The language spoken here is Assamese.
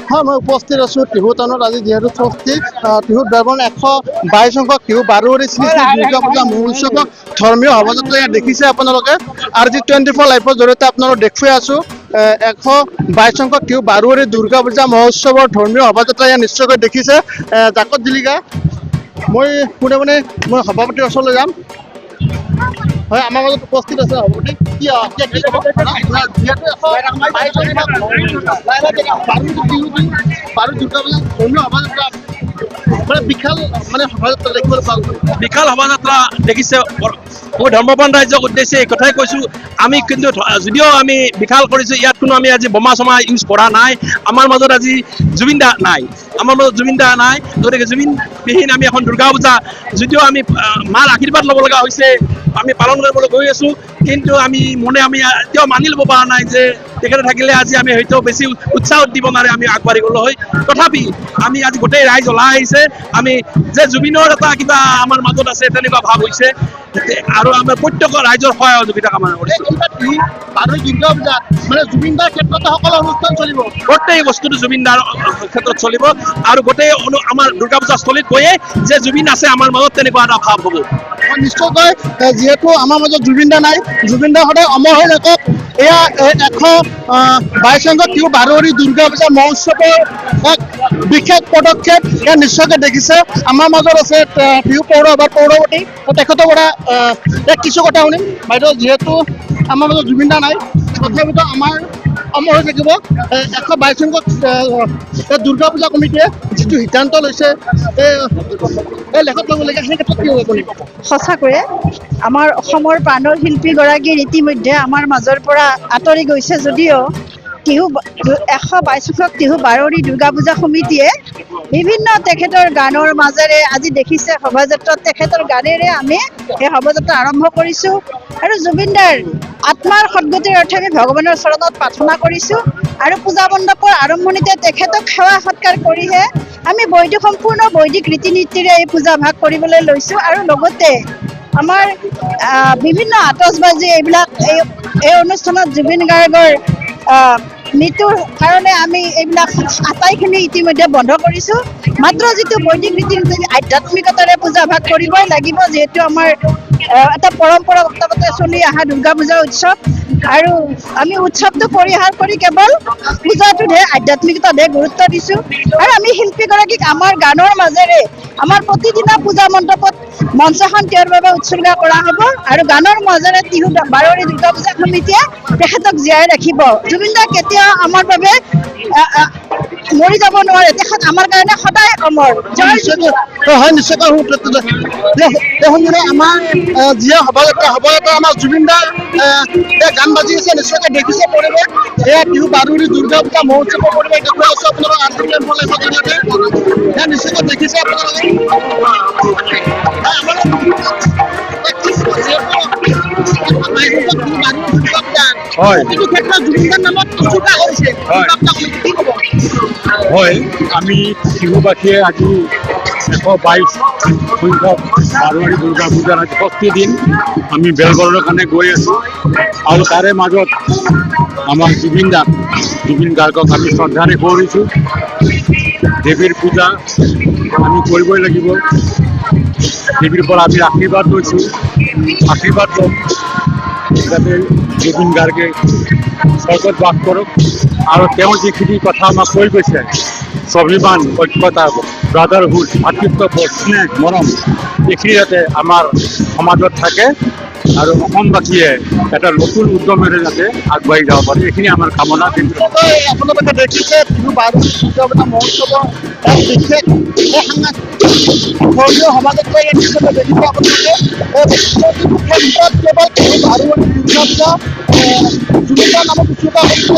হয়, মই উপস্থিত আছোঁ টিহুটাউনত। আজি যিহেতু ষষ্ঠী, টিহুত বেলবৰণ 122 সংখ্যক টিহু বাৰুৱৰী শ্ৰী শ্ৰী দুৰ্গা পূজা মহোৎসৱক ধৰ্মীয় শোভাযাত্ৰা ইয়াত দেখিছে আপোনালোকে। আৰু যি 24 লাইভৰ জৰিয়তে আপোনালোকক দেখুৱাই আছোঁ 122 সংখ্যক টিহু বাৰুৱৰী দুৰ্গা পূজা মহোৎসৱৰ ধৰ্মীয় শোভাযাত্ৰা ইয়াত নিশ্চয়কৈ দেখিছে। জাকত জিলিকা মই পোনে পোনে মই সভাপতিৰ ওচৰলৈ যাম। হয়, আমাৰ মাজত উপস্থিত আছে সভাপতি। বিশাল শোভাযাত্ৰা দেখিবলৈ পাওঁ। বিশাল শোভাযাত্ৰা দেখিছে। মই ধৰ্মপ্ৰাণ ৰাইজক উদ্দেশ্যে এই কথাই কৈছোঁ, আমি কিন্তু যদিও আমি বিশাল কৰিছোঁ, ইয়াত কোনো আমি আজি বোমা চমা ইউজ কৰা নাই। আমাৰ মাজত আজি জুবিন দা নাই, গতিকে জুবিনবিহীন আমি এখন দুৰ্গা পূজা যদিও আমি মাৰ আশীৰ্বাদ ল'ব লগা হৈছে, আমি পালন কৰিবলৈ গৈ আছোঁ। কিন্তু আমি এতিয়াও মানি ল'ব পৰা নাই যে তেখেতে থাকিলে আজি আমি হয়তো বেছি উৎসাহ উদ্দীপনাৰে আমি আগবাঢ়ি গ'লো হয়। তথাপি আমি আজি গোটেই ৰাইজ ওলাই আহিছে, আমি যে জুবিনৰ এটা কিবা আমাৰ মাজত আছে তেনেকুৱা ভাৱ হৈছে। আৰু আমাৰ প্ৰত্যেক ৰাইজৰ সহযোগিতা কামনা কৰিছোঁ। দুৰ্গা পূজা জুবিন দাৰ ক্ষেত্ৰতে সকলো অনুষ্ঠান চলিব, গোটেই বস্তুটো জুবিন দাৰ ক্ষেত্ৰত চলিব। আৰু গোটেই আমাৰ দুৰ্গা পূজা স্থলীত গৈয়ে যে জুবিন আছে আমাৰ মাজত তেনেকুৱা এটা ভাৱ হ'ব। নিশ্চয়কৈ যিহেতু আমাৰ মাজত জুবিন দা নাই, জুবিন দা সদায় অমৰ হৈ থাকক। এয়া 122 সংখ্যক টিহু বাৰুৱৰী দুৰ্গা পূজা মহোৎসৱৰ এক বিশেষ পদক্ষেপ ইয়াত নিশ্চয়কৈ দেখিছে। আমাৰ মাজত আছে টিহু পৌৰপতি, তেখেতৰ পৰা কিছু কথা শুনিম। বাইদেউ, যিহেতু আমাৰ মাজত জুবিন দা নাই, তথাপিতো আমাৰ অমৰ হৈ থাকিব 122 সংখ্যক দুৰ্গা পূজা কমিটিয়ে যিটো সিদ্ধান্ত লৈছে এই লেখত ল'বলগীয়া, সেই ক্ষেত্ৰত কি হ'ব? সঁচাকৈয়ে আমাৰ অসমৰ প্ৰাণৰ শিল্পীগৰাকীৰ ইতিমধ্যে আমাৰ মাজৰ পৰা আঁতৰি গৈছে যদিও 122 সংখ্যক টিহু বাৰুৱৰী দুৰ্গা পূজা সমিতিয়ে বিভিন্ন তেখেতৰ গানৰ মাজেৰে আজি দেখিছে শোভাযাত্ৰাত তেখেতৰ গানেৰে আমি এই শোভাযাত্ৰা আৰম্ভ কৰিছোঁ। আৰু জুবিনদাৰ আত্মাৰ সদ্গতিৰ অৰ্থে আমি ভগৱানৰ চৰণত প্ৰাৰ্থনা কৰিছোঁ। আৰু পূজা মণ্ডপৰ আৰম্ভণিতে তেখেতক সেৱা সৎকাৰ কৰিহে আমি সম্পূৰ্ণ বৈদিক ৰীতি নীতিৰে এই পূজা ভাগ কৰিবলৈ লৈছোঁ। আৰু লগতে আমাৰ বিভিন্ন আতচবাজি এইবিলাক এই অনুষ্ঠানত জুবিন গাৰ্গৰ মৃত্যুৰ কাৰণে আমি এইবিলাক আটাইখিনি ইতিমধ্যে বন্ধ কৰিছোঁ। মাত্ৰ যিটো বৈদিক ৰীতি নীতি আধ্যাত্মিকতাৰে পূজা ভাগ কৰিবই লাগিব, যিহেতু আমাৰ এটা পৰম্পৰাগতভাৱে চলি অহা দুৰ্গা পূজা উৎসৱ। আৰু আমি উৎসৱটো পৰিহাৰ কৰি কেৱল পূজাটোতহে আধ্যাত্মিকতাতহে গুৰুত্ব দিছোঁ। আৰু আমি শিল্পীগৰাকীক আমাৰ গানৰ মাজেৰে আমাৰ প্ৰতিদিনা পূজা মণ্ডপত মঞ্চখন তেওঁৰ বাবে উৎসৰ্গা কৰা হ'ব। আৰু গানৰ মাজেৰে টিহু বাৰুৱৰী দুৰ্গা পূজা সমিতিয়ে তেখেতক জীয়াই ৰাখিব। জুবিন দা কেতিয়াও আমাৰ বাবে মৰি যাব নোৱাৰে, তেখেত আমাৰ কাৰণে সদায় অমৰ। হয়, নিশ্চয়কৈ আমাৰ যিয়ে শোভাযাত্ৰা আমাৰ জুবিন দাৰ গান বাজি আছে, নিশ্চয়কৈ দেখিছে পৰিৱেশ। এয়া টিহু বাৰুৱৰী দুৰ্গা পূজা মহোৎসৱৰ পৰিৱেশ দেখুৱাই আছোঁ আপোনালোকক। নিশ্চয়কৈ দেখিছে আপোনালোকে। হয়, আমি টিহুবাসীয়ে আজি 122 সংখ্যক বাৰুৱৰী দুৰ্গা পূজাৰ আজি ষষ্ঠী দিন আমি বেলবৰণৰ কাৰণে গৈ আছোঁ। আৰু তাৰে মাজত আমাৰ জুবিন গাৰ্গক আমি শ্ৰদ্ধাৰে কৰিছোঁ। দেৱীৰ পূজা আমি কৰিবই লাগিব। দেৱীৰ পৰা আমি আশীৰ্বাদ লৈছোঁ, আশীৰ্বাদ ল'ম যাতে জুবিন গাৰ্গে স্বৰ্গত বাস কৰক। আৰু তেওঁ যিখিনি কথা আমাক কৈ গৈছে, স্বাভিমান, ঐক্যতা, ব্ৰাদাৰহুড, ভাতৃত্ববোধ, স্নেহ, মৰম, এইখিনি যাতে আমাৰ সমাজত থাকে আৰু অসমবাসীয়ে এটা নতুন উদ্যমেৰে যাতে আগবাঢ়ি যাব পাৰে, এইখিনি আমাৰ কামনা। আপোনালোকে দেখিছে টিহু বাৰুৱৰী দুৰ্গা পূজা মহোৎসৱৰ এক বিশেষ ধৰ্মীয় শোভাযাত্ৰা ইয়াত নিশ্চয়কৈ দেখিছে আপোনালোকে। কেৱল টিহু বাৰুৱৰী দুৰ্গা পূজা জুবিন দাৰ নামত উৎসৰ্গা কৰিছে